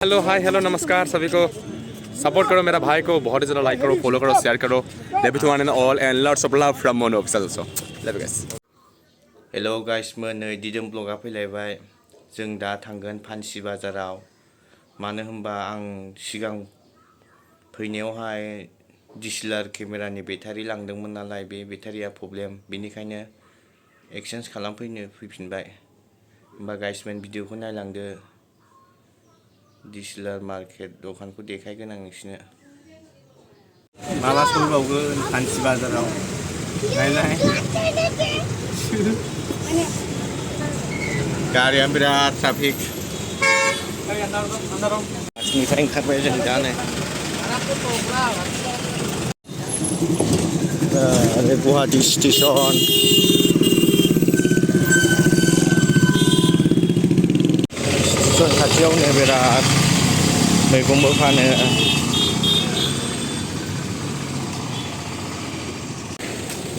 Hello hi hello नमस्कार सभी को सपोर्ट करो मेरा भाई को बहुत ही ज़्यादा लाइक करो फॉलो करो शेयर करो love you to one and all and lots of love from Mono official also love you guys हेल' गाइसमोन नै दिदोम ब्लगा फैलायबाय जों दा थांगोन फानसि बाजाराव मानो होनबा आं सिगां फैनायावहाय DSLR केमेरानि बेटारि लांदोंमोन नालाय बे बेटारिया प्रब्लेम बेनिखायनो एक्सचेन्ज खालामफैनो फैफिनबाय होनबा गाइसमोन भिडिअखौ नायलांदो DSLR मार्केट दखानखौ देखायगोन आं नोंसिनो माबा सलबावगोन फानसि बाजाराव नायलाय गारिया बिराद ट्राफिक निफ्राय ओंखारबाय जों दा नै गुवाहाटी स्टेशन खाथियावनो बिराद मैगंबो फानो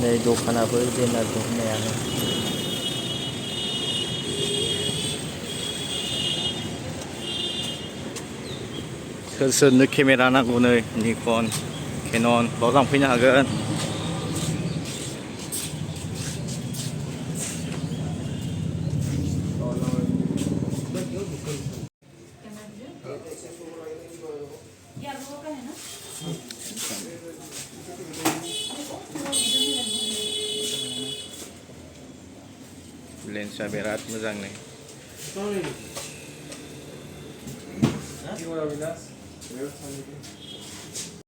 नै दखानाबो जेनार दखनायानो सोर सोरनो केमेरा नांगौ नै निकन केनन बाव लांफैनो हागोन लेन्सआ बिराद मोजां नै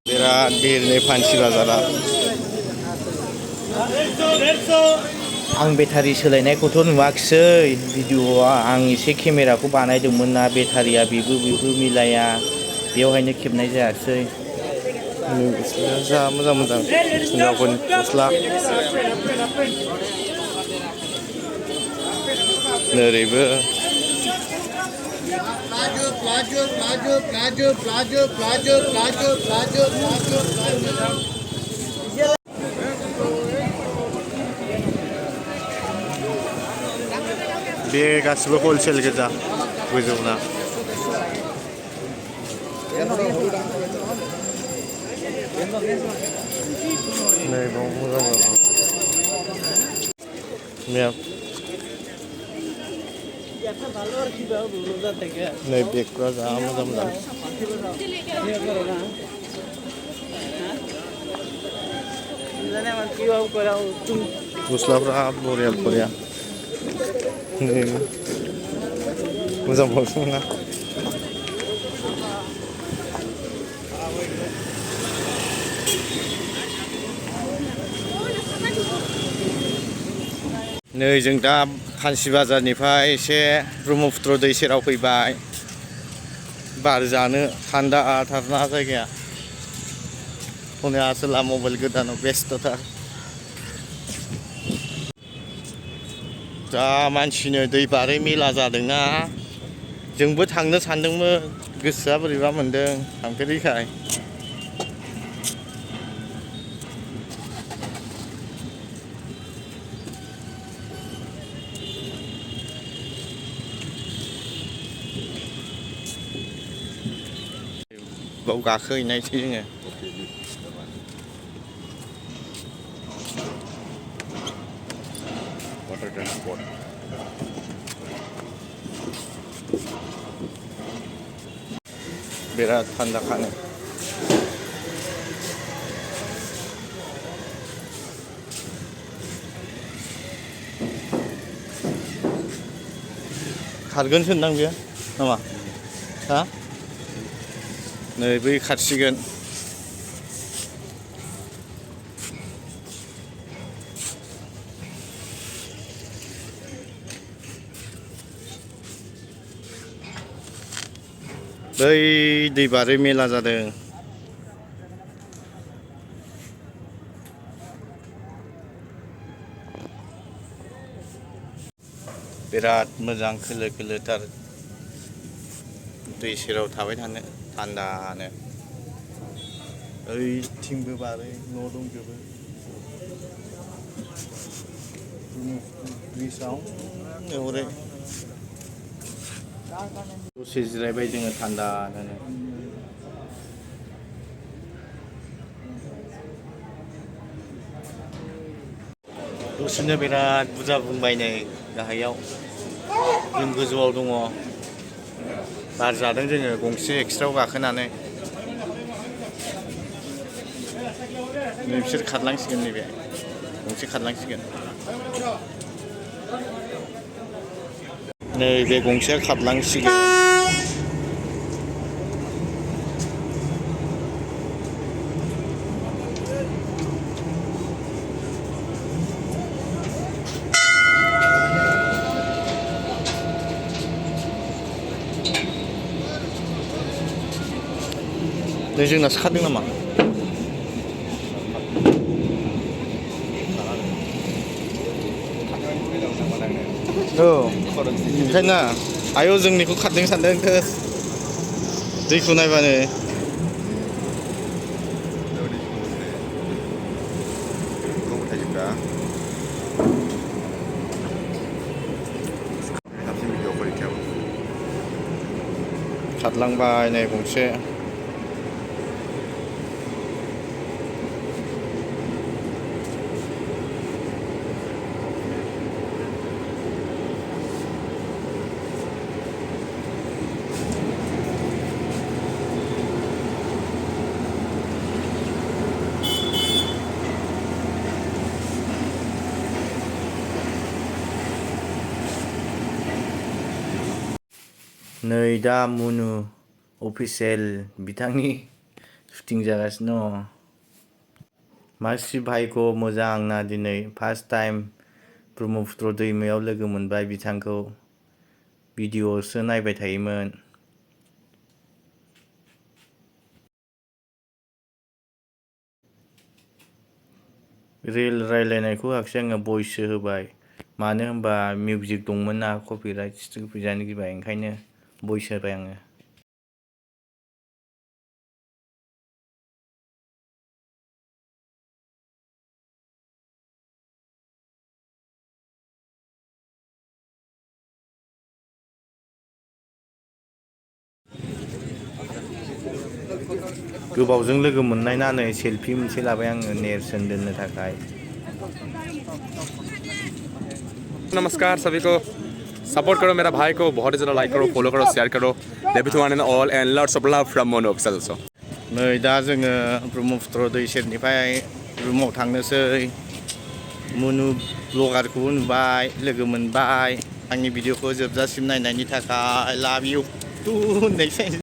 बिराद भिर नै फानसि बाजारा आं बेटारि सोलायनायखौथ' नुवाखिसै भिडिअ'आ आं एसे केमेराखौ बानायदोंमोन ना बेटारिया बेबो मिलाया बेवहायनो खेबनाय जायासै जा मोजां मोजां हिनजावफोरनि गस्ला ओरैबो बे गासिबो हलसेल गोजा गोजौना नै बाव मोजां नै बेगफ्रा जा मोजां मोजां गस्लाफ्रा बरिया बरिया नै मोजां बावसो ना नै जों दा फानसि बाजारनिफ्राय एसे ब्रह्मपुत्र दै सेराव फैबाय बार जानो थान्दा थारना जायगाया हनै आसोला मबाइल गोदानाव बेस्थ'थार दा मानसिनो दै बारै मेला जादोंना जोंबो थांनो सानदोंमोन गोसोआ बोरैबा मोन्दों थांफेरैखाय बाव गाखोहैनायसै जोङो water transport बिराद थान्दा खानो खारगोन होनदां बेयो नामा हा नै बै खारसिगोन बै दै बारै मेला जादों बिराद मोजां खोलो खोलोथार दै सेराव थाबाय थानो थान्दानो ओइथिंबो बारै न' दंजोबो ब्रिजआव हरै दसे जिरायबाय जोङो थान्दानो। दसेनो बिराद बुरजा बुंबाय नै गाहायाव, जों गोजौआव दङ। बार जादों जोङो गंसे एक्सट्रायाव गाखोनानै। नै बिसोर खारलांसिगोन, नैबे गंसे खारलांसिगोन। नै बे गंसेया खारलांसिगोन। नै जोंनासो खारदों नामा? औ ओंखायनो आयौ जोंनिखौ खारदों सानदों दैखौ नायबानो। खारलांबाय नै गंसे। नै दा मुनु अफिसियेल बिथांनि शुटिं जागासिनो दङ। मासि भाइखौ मोजां आंना दिनै फार्स्ट टाइम ब्रह्मपुत्र दैमायाव लोगो मोनबाय बिथांखौ। भिडिअ'सो नायबाय थायोमोन। रिल रायलायनायखौ होआखिसै आङो, भइससो होबाय। मानो होनबा मिउजिक दंमोन ना, कपिराइट स्ट्राइक फैजानो गिबाय, ओंखायनो भइस होबाय आङो। गोबावजों लोगो मोननाय ना नै सेल्फि मोनसे लाबाय आङो नेरसोन दोननो थाखाय। नमस्कार सभी को, सपोर्ट करो मेरा भाई को, बहुत ही ज़्यादा लाइक करो, फॉलो करो, शेयर करो। Debut one and all and lots of love from मोनो ऑफिशियल ऑल्सो। नै दा जोङो ब्रह्मपुत्र दै सेरनिफ्राय रुमाव थांनोसै। मुनु ब्लगारखौबो नुबाय, लोगो मोनबाय। आंनि भिडिअखौ जोबजासिम नायनायनि थाखाय लाभ इउ टु होननायसै।